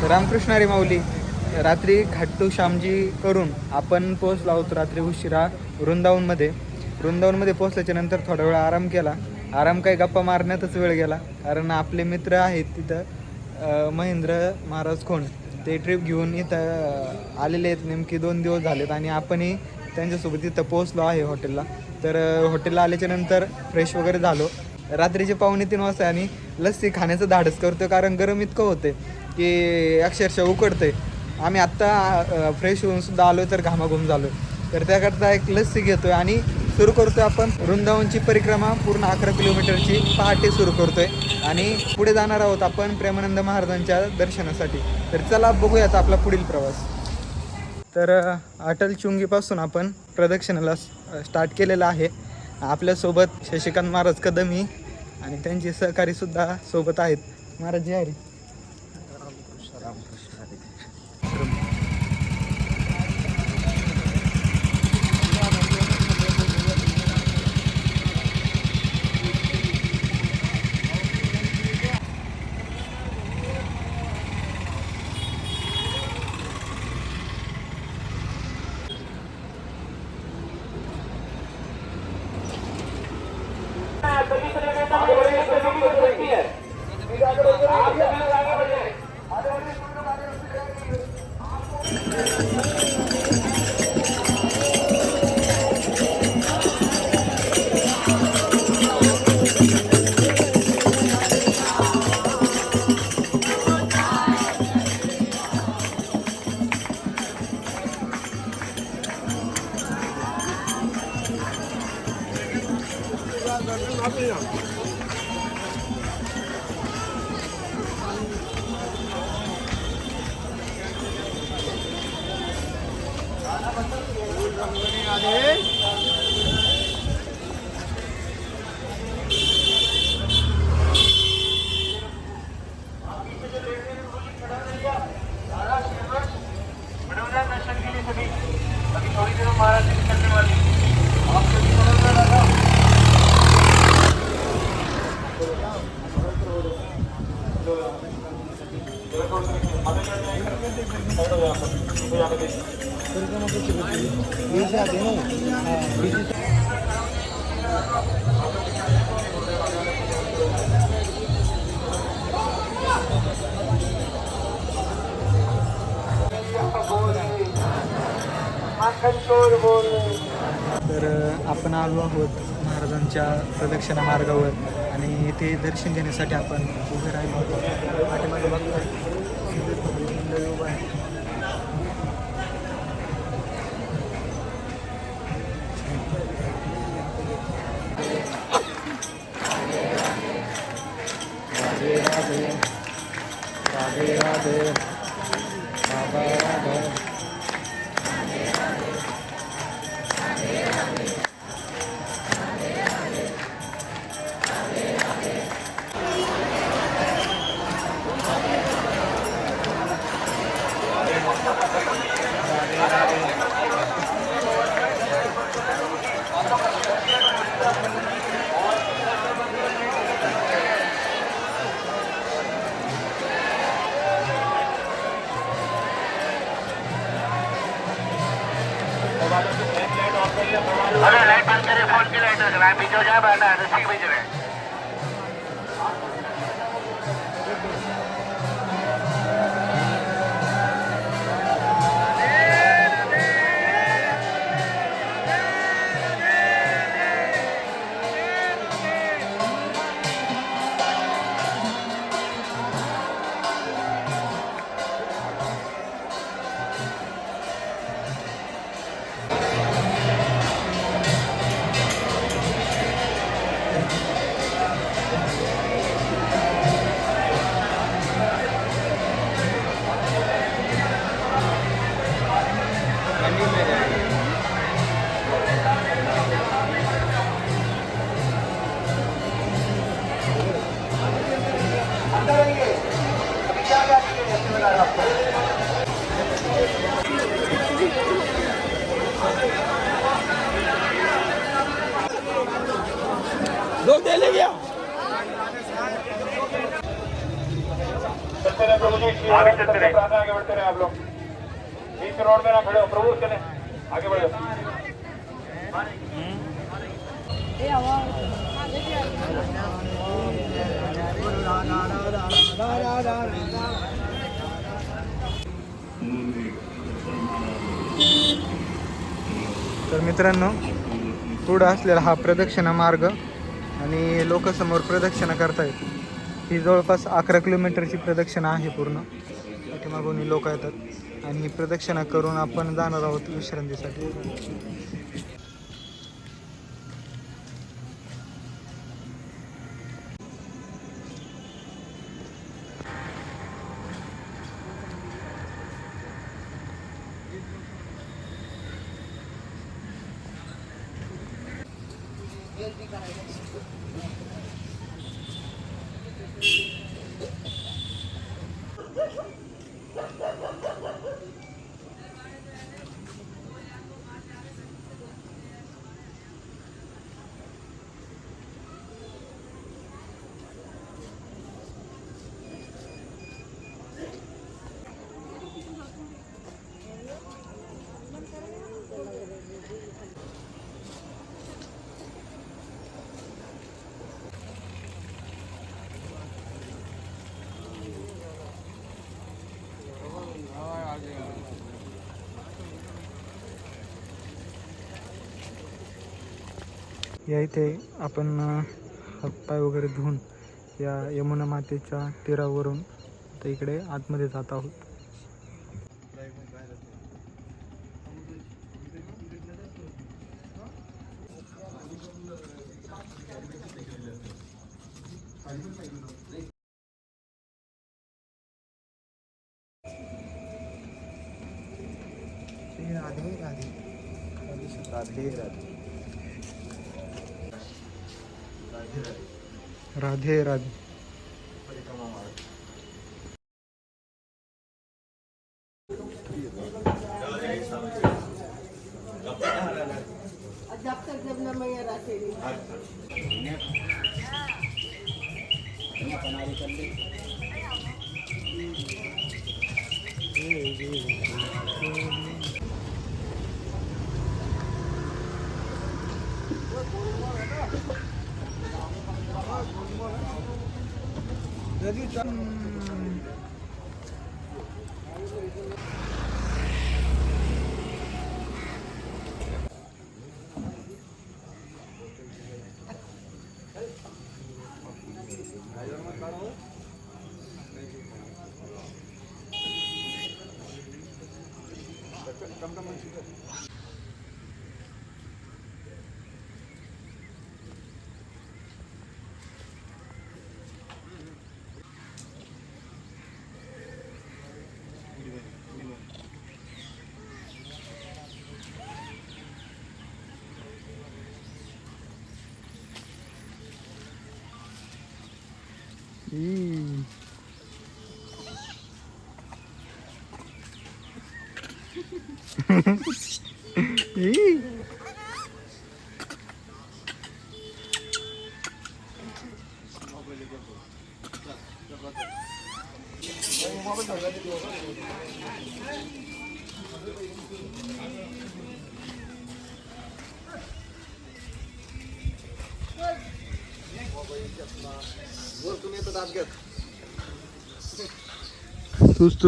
रामकृष्ण हरी माऊली. रात्री खाटू श्यामजी करून आपण पोहोचलो आहोत रात्री उशिरा वृंदावनमध्ये पोहोचल्याच्या नंतर थोडा वेळ आराम केला. आराम काही गप्पा मारण्यातच वेळ गेला, कारण आपले मित्र आहेत तिथं महेंद्र महाराज खोंड, ते ट्रिप घेऊन इथं आलेले आहेत. नेमके 2 दिवस झालेत आणि आपणही त्यांच्यासोबत इथं पोहोचलो आहे हॉटेलला. तर हॉटेलला आल्याच्या नंतर फ्रेश वगैरे झालो. रात्रीचे 2:45 वाजता आणि लस्सी खाण्याचं धाडस करतो, कारण गरम इतकं होते की अक्षरशः उकडते. आम्ही आत्ता फ्रेश होऊन सुद्धा आलो तर घामाघूम झालो. तर त्याकरता एक लस्सी घेतो आहे आणि सुरू करतो आहे आपण वृंदावनची परिक्रमा पूर्ण 11 किलोमीटरची पहाटे सुरू करतो आहे आणि पुढे जाणार आहोत आपण प्रेमानंद महाराजांच्या दर्शनासाठी. तर चला बघूयात आपला पुढील प्रवास. तर अटल चुंगीपासून आपण प्रदक्षिणेला स्टार्ट केलेलं आहे. आपल्यासोबत शशिकांत महाराज कदमी आणि त्यांचे सहकारीसुद्धा सोबत आहेत. महाराज जय हरी. तर आपण आलो आहोत महाराजांच्या प्रदक्षिणा मार्गावर आणि ते दर्शन घेण्यासाठी आपण उभे राहिलो आहोत. पाठीमागे बघतो मंडळी उभं आहे. राधे राधे राधे राधे बाबा राधे. अरे लाइट बंद करे, फोन की लाइट रखना है, पीछे हो जाए बैठा है, ठीक पीछे में. आगे बढ़ते रहे आप लोग बीच रोड में ना खड़े हो प्रभु चले आगे बढ़ो तर मित्रांनो पुढं असलेला हा प्रदक्षिणा मार्ग आणि लोक समोर प्रदक्षिणा करतायत. ही जवळपास 11 किलोमीटरची प्रदक्षिणा आहे पूर्ण. पाठीमागून लोक येतात आणि ही प्रदक्षिणा करून आपण जाणार आहोत विश्रांतीसाठी. या इथे आपण हातपाय वगैरे धुवून या यमुना मातेच्या तीरावरून आता इकडे आतमध्ये जात आहोत. राधे राधे. जब तक जब न मैं राखे तूच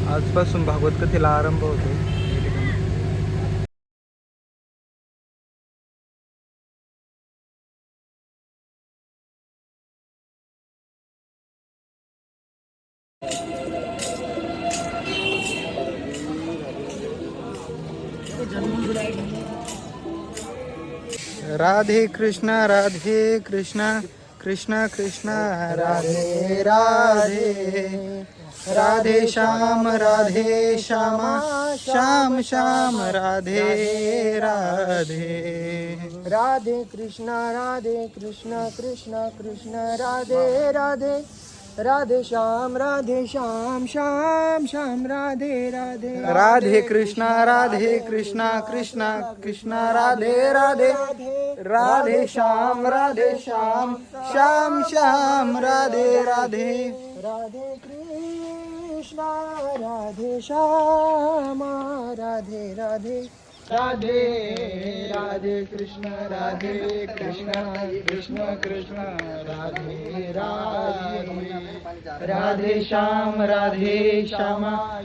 आजपासून भागवत कथेला आरंभ होतो. राधे कृष्णा कृष्णा कृष्णा राधे राधे राधे श्याम श्याम श्याम राधे राधे राधे कृष्णा कृष्णा कृष्णा राधे राधे राधे श्याम श्याम श्याम राधे राधे राधे कृष्णा कृष्णा कृष्णा राधे राधे राधे श्याम श्याम श्याम राधे राधे राधे कृष्णा राधे श्याम राधे राधे राधे राधे कृष्ण कृष्ण कृष्ण राधे राधे राधे श्याम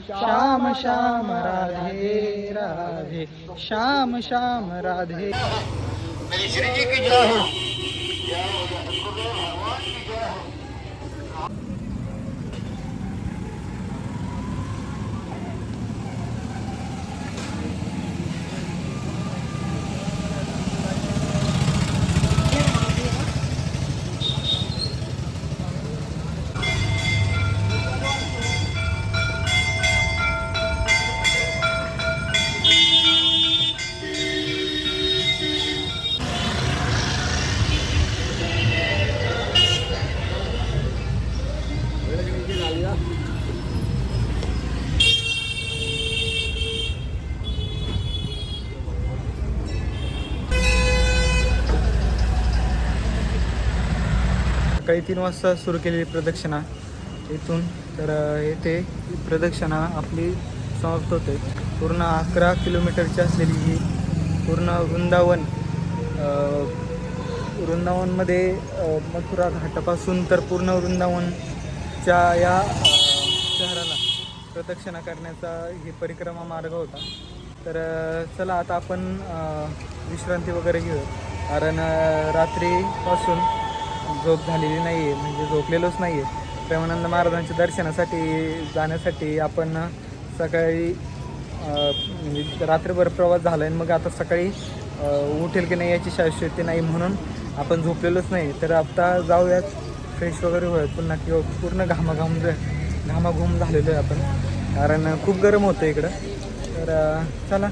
श्याम श्याम राधे राधे श्याम श्याम राधे मेरी श्री जी की जय हो सकाळी 3 वाजता सुरू केलेली प्रदक्षिणा इथून तर येथे प्रदक्षिणा आपली समाप्त होते. पूर्ण 11 किलोमीटरची असलेली ही पूर्ण वृंदावनमध्ये मथुरा घाटापासून तर पूर्ण वृंदावनच्या या शहराला प्रदक्षिणा करण्याचा ही परिक्रमा मार्ग होता. तर चला आता आपण विश्रांती वगैरे घेऊ, कारण रात्रीपासून झोप झालेली नाही आहे, म्हणजे झोपलेलोच नाही आहे. प्रेमानंद महाराजांच्या दर्शनासाठी जाण्यासाठी आपण सकाळी म्हणजे रात्रभर प्रवास झाला आहे, मग आता सकाळी उठेल की नाही याची शाश्वती नाही, म्हणून आपण झोपलेलोच नाही. तर आता जाऊयात, फ्रेश वगैरे होऊयात पुन्हा, किंवा पूर्ण घामाघूम झालेलो आहे आपण, कारण खूप गरम होतं इकडं. तर चला.